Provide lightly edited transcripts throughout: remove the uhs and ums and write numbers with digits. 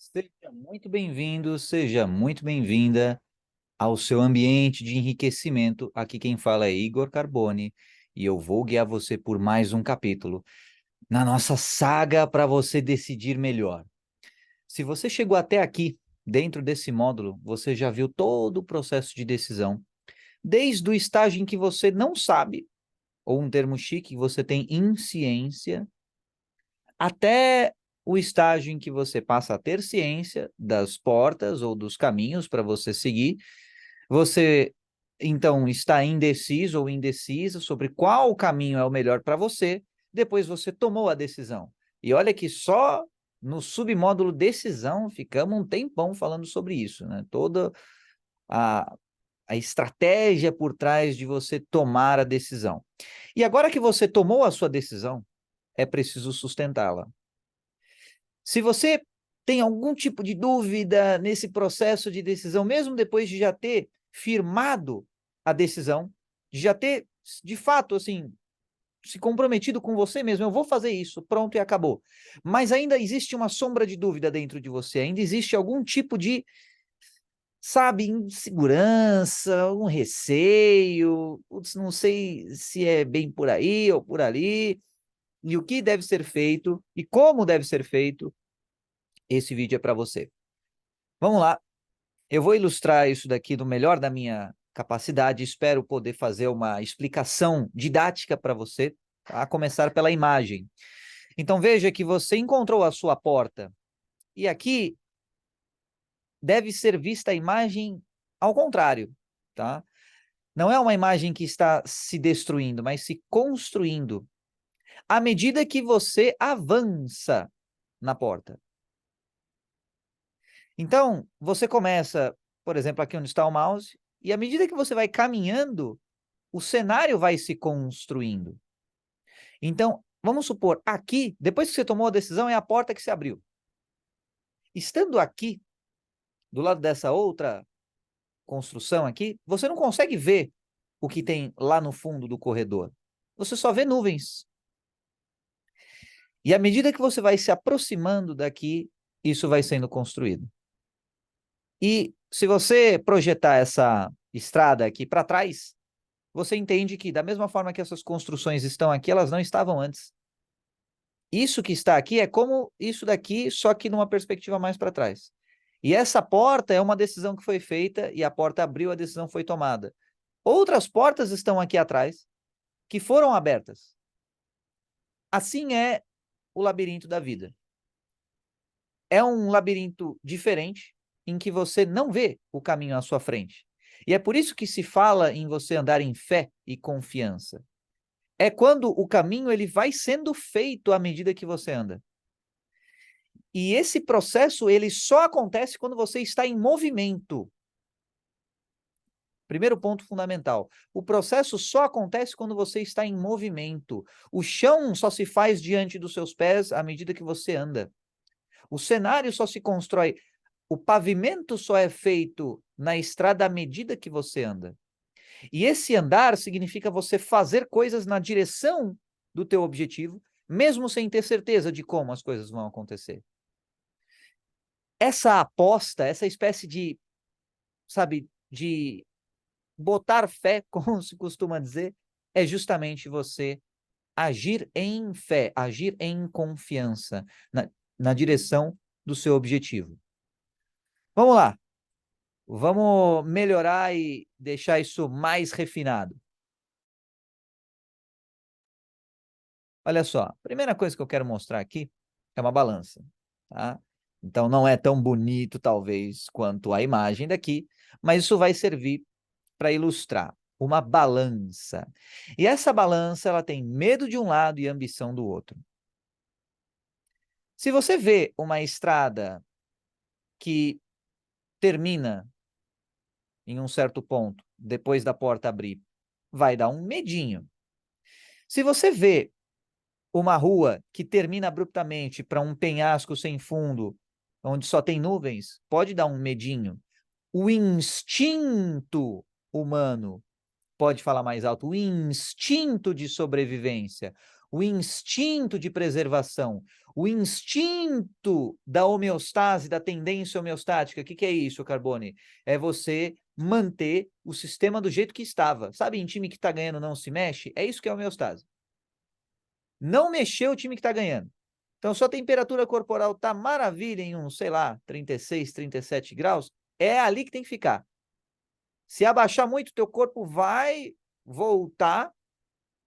Seja muito bem-vindo, seja muito bem-vinda ao seu ambiente de enriquecimento. Aqui quem fala é Igor Carboni e eu vou guiar você por mais um capítulo na nossa saga para você decidir melhor. Se você chegou até aqui, dentro desse módulo, você já viu todo o processo de decisão, desde o estágio em que você não sabe, ou um termo chique, você tem insciência, até o estágio em que você passa a ter ciência das portas ou dos caminhos para você seguir. Você, então, está indeciso ou indecisa sobre qual caminho é o melhor para você, depois você tomou a decisão. E olha que só no submódulo decisão ficamos um tempão falando sobre isso, né? Toda a, a estratégia por trás de você tomar a decisão. E agora que você tomou a sua decisão, é preciso sustentá-la. Se você tem algum tipo de dúvida nesse processo de decisão, mesmo depois de já ter firmado a decisão, de já ter, de fato, assim, se comprometido com você mesmo, eu vou fazer isso, pronto e acabou. Mas ainda existe uma sombra de dúvida dentro de você, ainda existe algum tipo de, sabe, insegurança, um receio, putz, não sei se é bem por aí ou por ali, e o que deve ser feito e como deve ser feito, esse vídeo é para você. Vamos lá, eu vou ilustrar isso daqui do melhor da minha capacidade, espero poder fazer uma explicação didática para você, tá? A começar pela imagem. Então veja que você encontrou a sua porta, e aqui deve ser vista a imagem ao contrário, tá? Não é uma imagem que está se destruindo, mas se construindo, à medida que você avança na porta. Então, você começa, por exemplo, aqui onde está o mouse, e à medida que você vai caminhando, o cenário vai se construindo. Então, vamos supor, aqui, depois que você tomou a decisão, é a porta que se abriu. Estando aqui, do lado dessa outra construção aqui, você não consegue ver o que tem lá no fundo do corredor. Você só vê nuvens. E à medida que você vai se aproximando daqui, isso vai sendo construído. E se você projetar essa estrada aqui para trás, você entende que, da mesma forma que essas construções estão aqui, elas não estavam antes. Isso que está aqui é como isso daqui, só que numa perspectiva mais para trás. E essa porta é uma decisão que foi feita, e a porta abriu, a decisão foi tomada. Outras portas estão aqui atrás, que foram abertas. Assim é o labirinto da vida. É um labirinto diferente, em que você não vê o caminho à sua frente. E é por isso que se fala em você andar em fé e confiança. É quando o caminho ele vai sendo feito à medida que você anda. E esse processo ele só acontece quando você está em movimento. Primeiro ponto fundamental. O processo só acontece quando você está em movimento. O chão só se faz diante dos seus pés à medida que você anda. O cenário só se constrói. O pavimento só é feito na estrada à medida que você anda. E esse andar significa você fazer coisas na direção do teu objetivo, mesmo sem ter certeza de como as coisas vão acontecer. Essa aposta, essa espécie de, sabe, de botar fé, como se costuma dizer, é justamente você agir em fé, agir em confiança na direção do seu objetivo. Vamos lá, vamos melhorar e deixar isso mais refinado. Olha só, a primeira coisa que eu quero mostrar aqui é uma balança, tá? Então não é tão bonito, talvez, quanto a imagem daqui, mas isso vai servir para ilustrar uma balança. E essa balança, ela tem medo de um lado e ambição do outro. Se você vê uma estrada que termina em um certo ponto, depois da porta abrir, vai dar um medinho. Se você vê uma rua que termina abruptamente para um penhasco sem fundo, onde só tem nuvens, pode dar um medinho. O instinto humano pode falar mais alto, o instinto de sobrevivência, o instinto de preservação, o instinto da homeostase, da tendência homeostática. O que é isso, Carbone? É você manter o sistema do jeito que estava. Sabe, em time que está ganhando não se mexe? É isso que é homeostase. Não mexer o time que está ganhando. Então, sua temperatura corporal está maravilha em uns, sei lá, 36, 37 graus, é ali que tem que ficar. Se abaixar muito, teu corpo vai voltar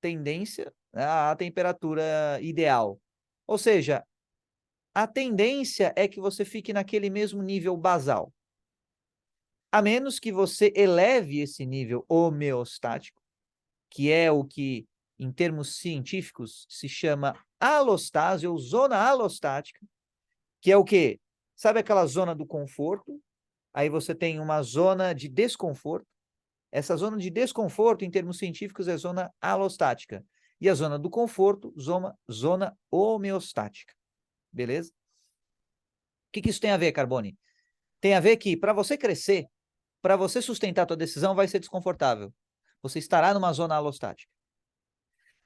tendência à temperatura ideal. Ou seja, a tendência é que você fique naquele mesmo nível basal. A menos que você eleve esse nível homeostático, que é o que, em termos científicos, se chama alostase ou zona alostática, que é o quê? Sabe aquela zona do conforto? Aí você tem uma zona de desconforto. Essa zona de desconforto, em termos científicos, é zona alostática. E a zona do conforto, zona homeostática. Beleza? O que isso tem a ver, Carbone? Tem a ver que, para você crescer, para você sustentar a tua decisão, vai ser desconfortável. Você estará numa zona alostática.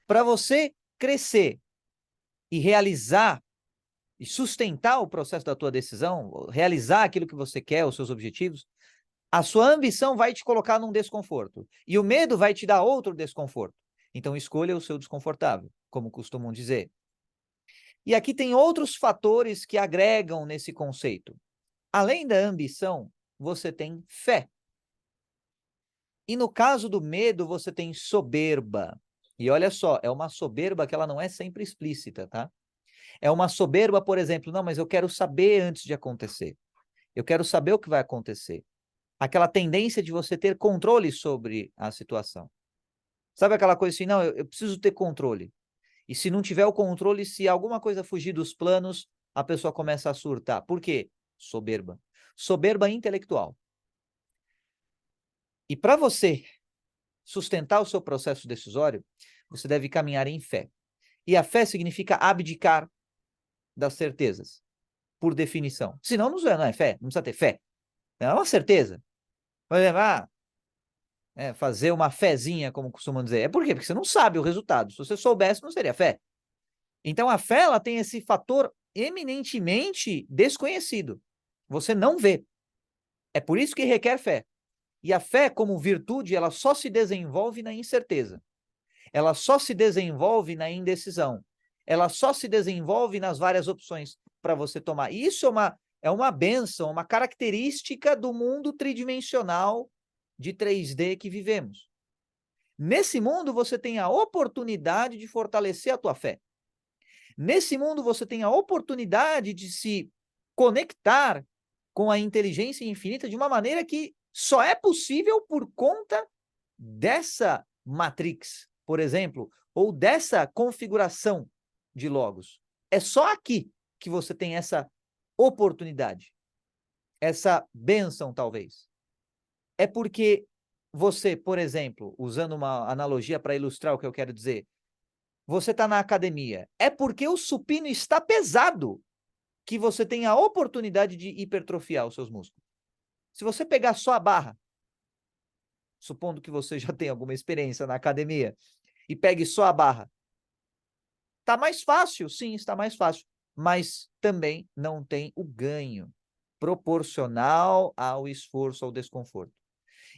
Para você crescer e realizar e sustentar o processo da tua decisão, realizar aquilo que você quer, os seus objetivos, a sua ambição vai te colocar num desconforto. E o medo vai te dar outro desconforto. Então, escolha o seu desconfortável, como costumam dizer. E aqui tem outros fatores que agregam nesse conceito. Além da ambição, você tem fé. E no caso do medo, você tem soberba. E olha só, é uma soberba que ela não é sempre explícita, tá? É uma soberba, por exemplo, não, mas eu quero saber antes de acontecer. Eu quero saber o que vai acontecer. Aquela tendência de você ter controle sobre a situação. Sabe aquela coisa assim, não, eu preciso ter controle. E se não tiver o controle, se alguma coisa fugir dos planos, a pessoa começa a surtar. Por quê? Soberba. Soberba intelectual. E para você sustentar o seu processo decisório, você deve caminhar em fé. E a fé significa abdicar das certezas, por definição. Senão não é fé, não precisa ter fé. É uma certeza. Por exemplo, fazer uma fezinha, como costumam dizer. É por quê? Porque você não sabe o resultado. Se você soubesse, não seria fé. Então, a fé ela tem esse fator eminentemente desconhecido. Você não vê. É por isso que requer fé. E a fé, como virtude, ela só se desenvolve na incerteza. Ela só se desenvolve na indecisão. Ela só se desenvolve nas várias opções para você tomar. E isso é uma bênção, uma característica do mundo tridimensional de 3D que vivemos. Nesse mundo, você tem a oportunidade de fortalecer a tua fé. Nesse mundo, você tem a oportunidade de se conectar com a inteligência infinita de uma maneira que só é possível por conta dessa matrix, por exemplo, ou dessa configuração de logos. É só aqui que você tem essa oportunidade, essa bênção, talvez. É porque você, por exemplo, usando uma analogia para ilustrar o que eu quero dizer, você está na academia. É porque o supino está pesado que você tem a oportunidade de hipertrofiar os seus músculos. Se você pegar só a barra, supondo que você já tem alguma experiência na academia, e pegue só a barra, está mais fácil? Sim, está mais fácil. Mas também não tem o ganho proporcional ao esforço, ao desconforto.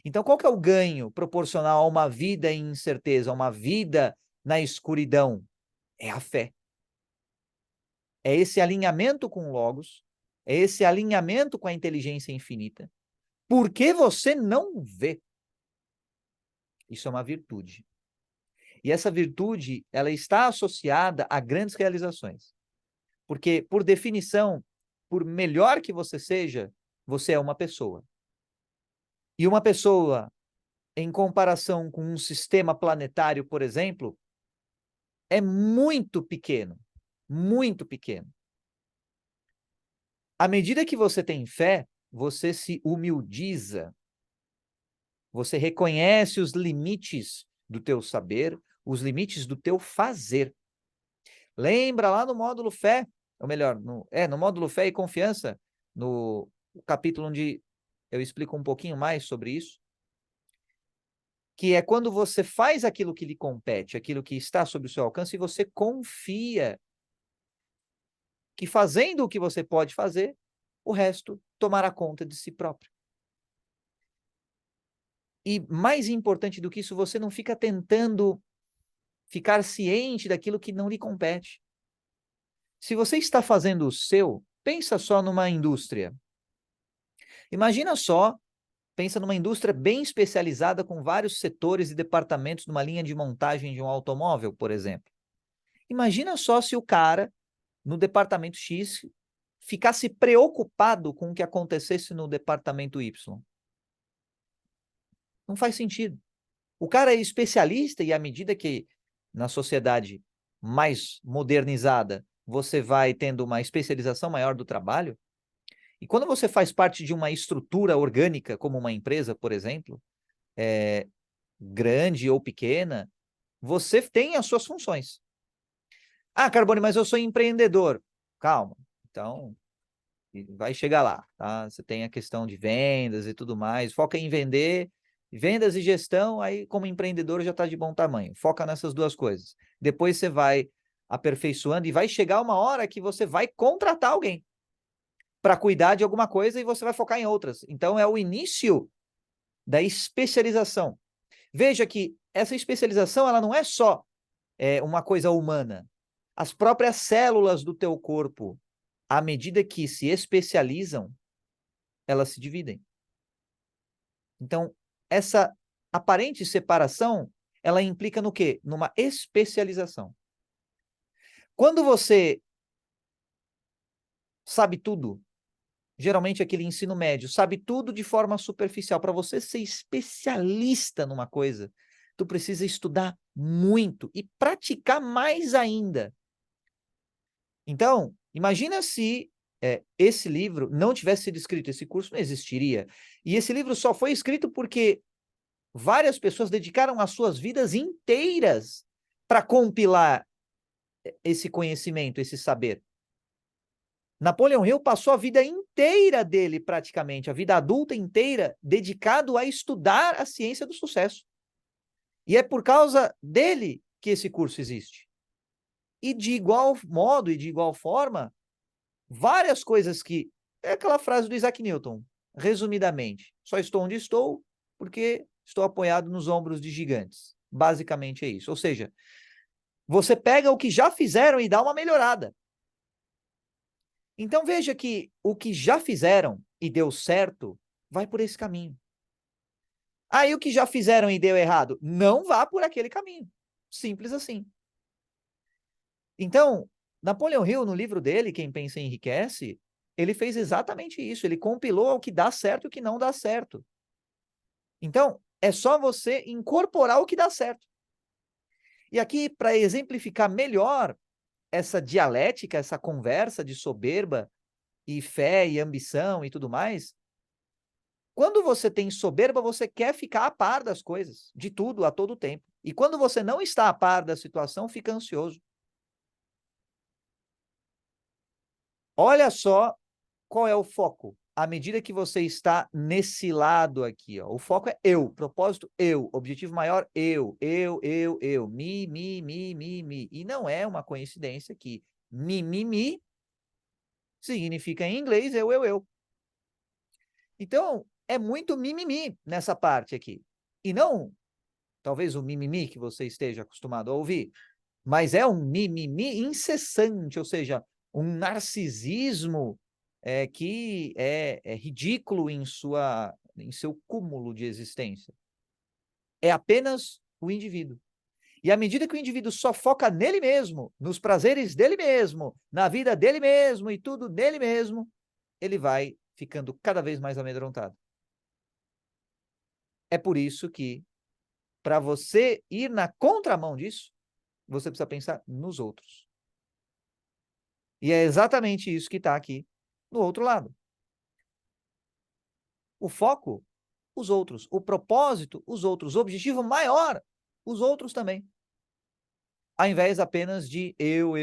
Então, qual que é o ganho proporcional a uma vida em incerteza, a uma vida na escuridão? É a fé. É esse alinhamento com o Logos, é esse alinhamento com a inteligência infinita. Porque você não vê. Isso é uma virtude. E essa virtude, ela está associada a grandes realizações. Porque, por definição, por melhor que você seja, você é uma pessoa. E uma pessoa, em comparação com um sistema planetário, por exemplo, é muito pequeno. Muito pequeno. À medida que você tem fé, você se humildiza. Você reconhece os limites do teu saber, os limites do teu fazer. Lembra lá no módulo fé, ou melhor, no módulo fé e confiança, no capítulo onde eu explico um pouquinho mais sobre isso. que é quando você faz aquilo que lhe compete, aquilo que está sob o seu alcance, e você confia que fazendo o que você pode fazer, o resto tomará conta de si próprio. E mais importante do que isso, você não fica tentando ficar ciente daquilo que não lhe compete. Se você está fazendo o seu, pensa só numa indústria. Imagina só, pensa numa indústria bem especializada com vários setores e departamentos numa linha de montagem de um automóvel, por exemplo. Imagina só se o cara, no departamento X, ficasse preocupado com o que acontecesse no departamento Y. Não faz sentido. O cara é especialista e à medida que na sociedade mais modernizada você vai tendo uma especialização maior do trabalho, e quando você faz parte de uma estrutura orgânica, como uma empresa, por exemplo, grande ou pequena, você tem as suas funções. Ah, Carbone, mas eu sou empreendedor. Calma. Então, vai chegar lá, tá? Você tem a questão de vendas e tudo mais. Foca em vender, vendas e gestão, aí como empreendedor já está de bom tamanho. Foca nessas duas coisas. Depois você vai aperfeiçoando e vai chegar uma hora que você vai contratar alguém para cuidar de alguma coisa e você vai focar em outras. Então, é o início da especialização. Veja que essa especialização ela não é só uma coisa humana. As próprias células do teu corpo, à medida que se especializam, elas se dividem. Então, essa aparente separação, ela implica no quê? Numa especialização. Quando você sabe tudo, geralmente aquele ensino médio, sabe tudo de forma superficial, para você ser especialista numa coisa, tu precisa estudar muito e praticar mais ainda. Então, imagina se esse livro não tivesse sido escrito, esse curso não existiria. E esse livro só foi escrito porque várias pessoas dedicaram as suas vidas inteiras para compilar esse conhecimento, esse saber. Napoleão Hill passou a vida inteira dele, praticamente, a vida adulta inteira, dedicado a estudar a ciência do sucesso. E é por causa dele que esse curso existe. E de igual modo e de igual forma, várias coisas que... É aquela frase do Isaac Newton, resumidamente. Só estou onde estou porque estou apoiado nos ombros de gigantes. Basicamente é isso. Ou seja, você pega o que já fizeram e dá uma melhorada. Então veja que o que já fizeram e deu certo, vai por esse caminho. Aí o que já fizeram e deu errado, não vá por aquele caminho. Simples assim. Então, Napoleão Hill, no livro dele, Quem Pensa Enriquece, ele fez exatamente isso. Ele compilou o que dá certo e o que não dá certo. Então, é só você incorporar o que dá certo. E aqui, para exemplificar melhor essa dialética, essa conversa de soberba e fé e ambição e tudo mais, quando você tem soberba, você quer ficar a par das coisas, de tudo, a todo tempo. E quando você não está a par da situação, fica ansioso. Olha só qual é o foco. À medida que você está nesse lado aqui, ó, o foco é eu, propósito eu, objetivo maior eu, me. E não é uma coincidência que mi significa em inglês eu. Então, é muito mimimi nessa parte aqui. E não, talvez o mimimi que você esteja acostumado a ouvir, mas é um mimimi incessante, ou seja, um narcisismo que é ridículo em seu cúmulo de existência. É apenas o indivíduo. E à medida que o indivíduo só foca nele mesmo, nos prazeres dele mesmo, na vida dele mesmo e tudo dele mesmo, ele vai ficando cada vez mais amedrontado. É por isso que, para você ir na contramão disso, você precisa pensar nos outros. E é exatamente isso que está aqui no outro lado. O foco, os outros. O propósito, os outros. O objetivo maior, os outros também. Ao invés apenas de eu.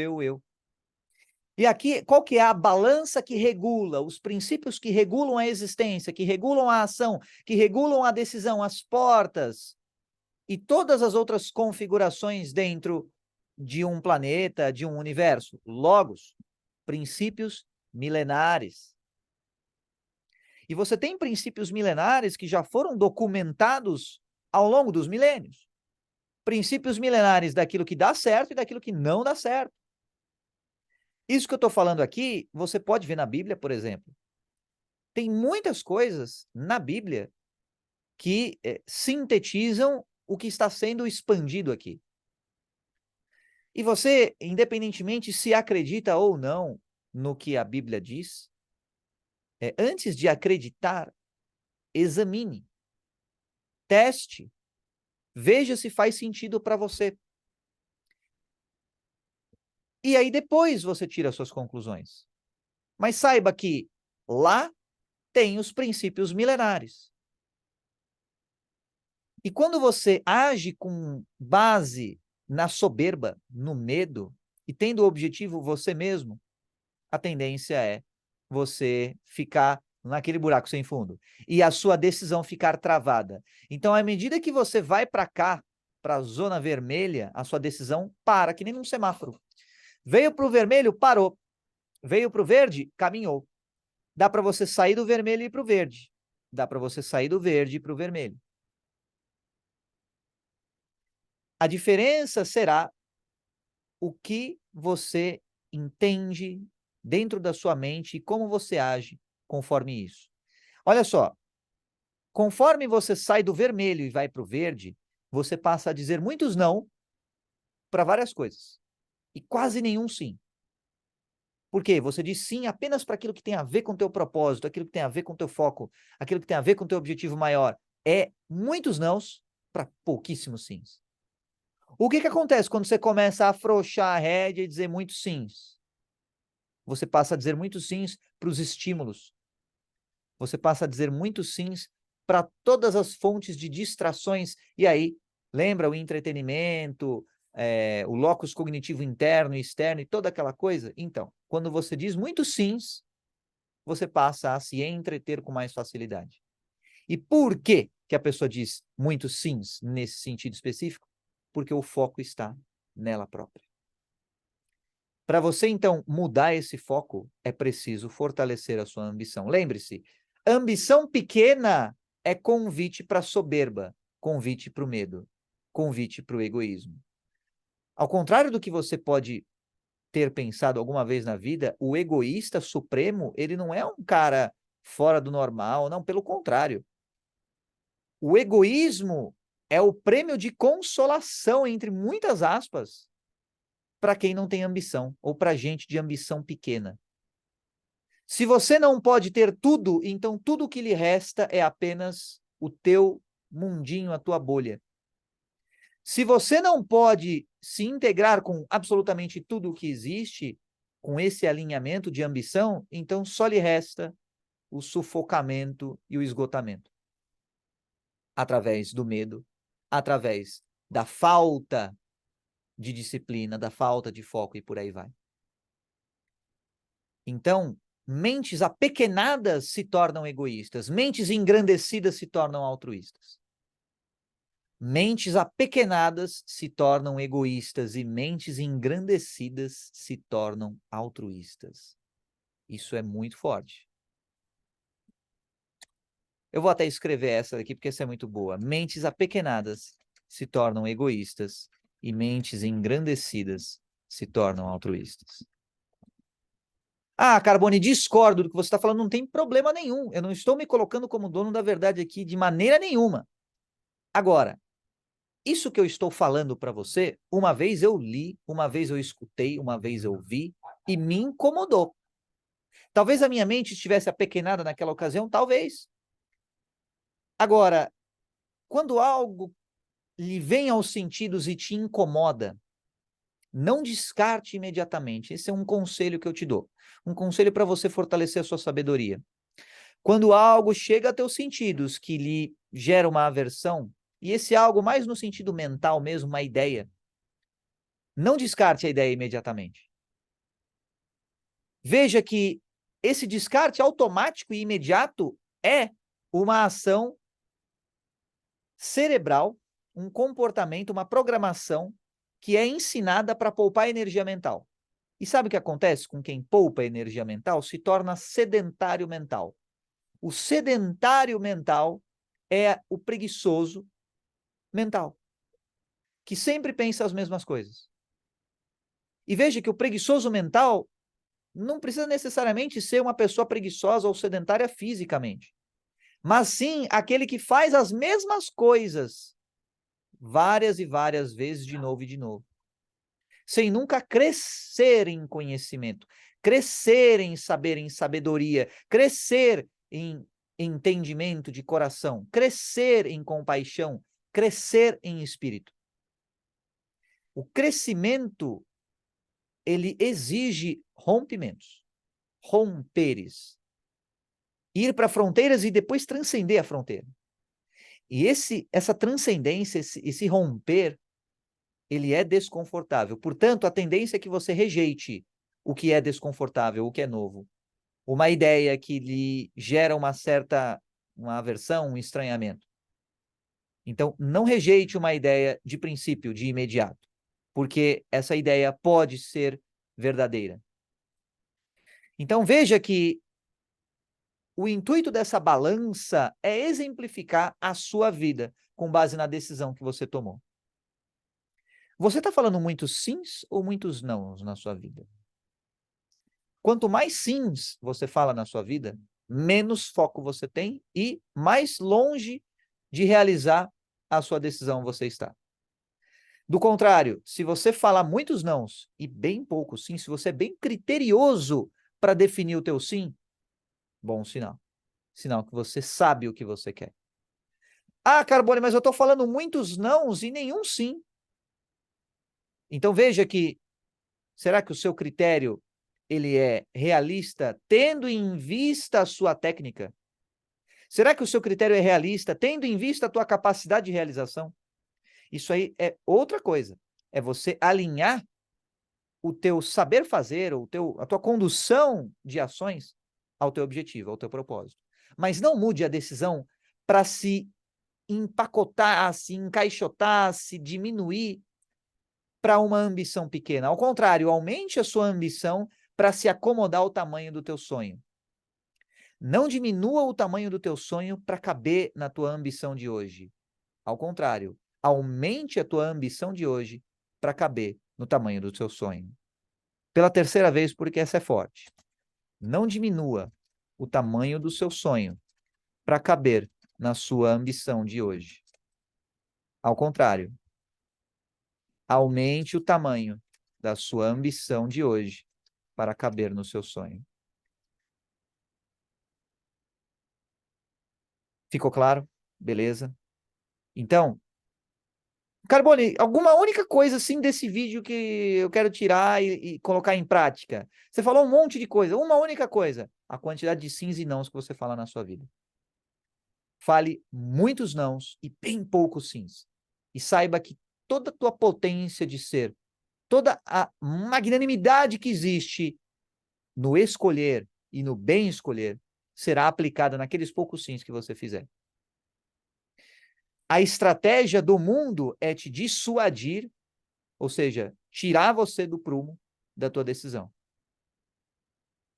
E aqui, qual que é a balança que regula, os princípios que regulam a existência, que regulam a ação, que regulam a decisão, as portas e todas as outras configurações dentro de um planeta, de um universo. Logos, princípios milenares. E você tem princípios milenares que já foram documentados ao longo dos milênios. Princípios milenares daquilo que dá certo e daquilo que não dá certo. Isso que eu estou falando aqui, você pode ver na Bíblia, por exemplo. Tem muitas coisas na Bíblia que sintetizam o que está sendo expandido aqui. E você, independentemente se acredita ou não no que a Bíblia diz, antes de acreditar, examine, teste, veja se faz sentido para você. E aí depois você tira suas conclusões. Mas saiba que lá tem os princípios milenares. E quando você age com base na soberba, no medo, e tendo o objetivo você mesmo, a tendência é você ficar naquele buraco sem fundo. E a sua decisão ficar travada. Então, à medida que você vai para cá, para a zona vermelha, a sua decisão para, que nem num semáforo. Veio para o vermelho, parou. Veio para o verde, caminhou. Dá para você sair do vermelho e ir para o verde. Dá para você sair do verde e ir para o vermelho. A diferença será o que você entende dentro da sua mente e como você age conforme isso. Olha só, conforme você sai do vermelho e vai para o verde, você passa a dizer muitos não para várias coisas e quase nenhum sim. Por quê? Você diz sim apenas para aquilo que tem a ver com o teu propósito, aquilo que tem a ver com o teu foco, aquilo que tem a ver com o teu objetivo maior. É muitos nãos para pouquíssimos sims. O que acontece quando você começa a afrouxar a rédea e dizer muitos sims? Você passa a dizer muitos sims para os estímulos. Você passa a dizer muitos sims para todas as fontes de distrações. E aí, lembra o entretenimento, o locus cognitivo interno e externo e toda aquela coisa? Então, quando você diz muitos sims, você passa a se entreter com mais facilidade. E por que a pessoa diz muitos sims nesse sentido específico? Porque o foco está nela própria. Para você, então, mudar esse foco, é preciso fortalecer a sua ambição. Lembre-se, ambição pequena é convite para a soberba, convite para o medo, convite para o egoísmo. Ao contrário do que você pode ter pensado alguma vez na vida, o egoísta supremo, ele não é um cara fora do normal, não, pelo contrário. O egoísmo é o prêmio de consolação, entre muitas aspas, para quem não tem ambição, ou para gente de ambição pequena. Se você não pode ter tudo, então tudo que lhe resta é apenas o teu mundinho, a tua bolha. Se você não pode se integrar com absolutamente tudo o que existe, com esse alinhamento de ambição, então só lhe resta o sufocamento e o esgotamento. Através do medo, através da falta de disciplina, da falta de foco e por aí vai. Então, mentes apequenadas se tornam egoístas, mentes engrandecidas se tornam altruístas. Mentes apequenadas se tornam egoístas e mentes engrandecidas se tornam altruístas. Isso é muito forte. Eu vou até escrever essa aqui porque essa é muito boa. Mentes apequenadas se tornam egoístas e mentes engrandecidas se tornam altruístas. Ah, Carbone, discordo do que você está falando, não tem problema nenhum. Eu não estou me colocando como dono da verdade aqui de maneira nenhuma. Agora, isso que eu estou falando para você, uma vez eu li, uma vez eu escutei, uma vez eu vi e me incomodou. Talvez a minha mente estivesse apequenada naquela ocasião, talvez. Agora, quando algo lhe vem aos sentidos e te incomoda, não descarte imediatamente. Esse é um conselho que eu te dou. Um conselho para você fortalecer a sua sabedoria. Quando algo chega a teus sentidos que lhe gera uma aversão, e esse algo mais no sentido mental mesmo, uma ideia, não descarte a ideia imediatamente. Veja que esse descarte automático e imediato é uma ação cerebral um comportamento, uma programação que é ensinada para poupar energia mental. E sabe o que acontece com quem poupa energia mental? Se torna sedentário mental. O sedentário mental é o preguiçoso mental, que sempre pensa as mesmas coisas. E veja que o preguiçoso mental não precisa necessariamente ser uma pessoa preguiçosa ou sedentária fisicamente, mas sim aquele que faz as mesmas coisas várias e várias vezes, de novo e de novo, sem nunca crescer em conhecimento, crescer em saber, em sabedoria, crescer em entendimento de coração, crescer em compaixão, crescer em espírito. O crescimento, ele exige rompimentos, romperes, ir para fronteiras e depois transcender a fronteira. E essa transcendência, esse romper, ele é desconfortável. Portanto, a tendência é que você rejeite o que é desconfortável, o que é novo. Uma ideia que lhe gera uma aversão, um estranhamento. Então, não rejeite uma ideia de princípio, de imediato, porque essa ideia pode ser verdadeira. Então, veja que o intuito dessa balança é exemplificar a sua vida com base na decisão que você tomou. Você está falando muitos sims ou muitos nãos na sua vida? Quanto mais sims você fala na sua vida, menos foco você tem e mais longe de realizar a sua decisão você está. Do contrário, se você falar muitos nãos e bem poucos sim, se você é bem criterioso para definir o teu sim, bom sinal. Sinal que você sabe o que você quer. Ah, Carbone, mas eu estou falando muitos nãos e nenhum sim. Então veja que, será que o seu critério ele é realista tendo em vista a sua técnica? Será que o seu critério é realista tendo em vista a tua capacidade de realização? Isso aí é outra coisa. É você alinhar o teu saber fazer, a tua condução de ações ao teu objetivo, ao teu propósito. Mas não mude a decisão para se empacotar, se encaixotar, se diminuir para uma ambição pequena. Ao contrário, aumente a sua ambição para se acomodar ao tamanho do teu sonho. Não diminua o tamanho do teu sonho para caber na tua ambição de hoje. Ao contrário, aumente a tua ambição de hoje para caber no tamanho do teu sonho. Pela terceira vez, porque essa é forte. Não diminua o tamanho do seu sonho para caber na sua ambição de hoje. Ao contrário, aumente o tamanho da sua ambição de hoje para caber no seu sonho. Ficou claro? Beleza? Então, Carbone, alguma única coisa assim desse vídeo que eu quero tirar e colocar em prática? Você falou um monte de coisa, uma única coisa. A quantidade de sims e nãos que você fala na sua vida. Fale muitos nãos e bem poucos sims. E saiba que toda a tua potência de ser, toda a magnanimidade que existe no escolher e no bem escolher, será aplicada naqueles poucos sims que você fizer. A estratégia do mundo é te dissuadir, ou seja, tirar você do prumo da tua decisão.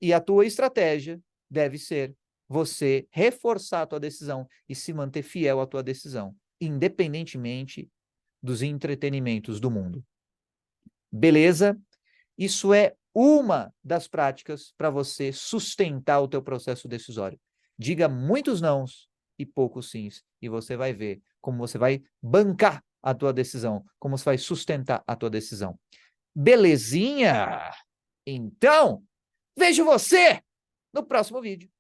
E a tua estratégia deve ser você reforçar a tua decisão e se manter fiel à tua decisão, independentemente dos entretenimentos do mundo. Beleza? Isso é uma das práticas para você sustentar o teu processo decisório. Diga muitos nãos e poucos sims, e você vai ver como você vai bancar a tua decisão, como você vai sustentar a tua decisão. Belezinha? Então, vejo você no próximo vídeo.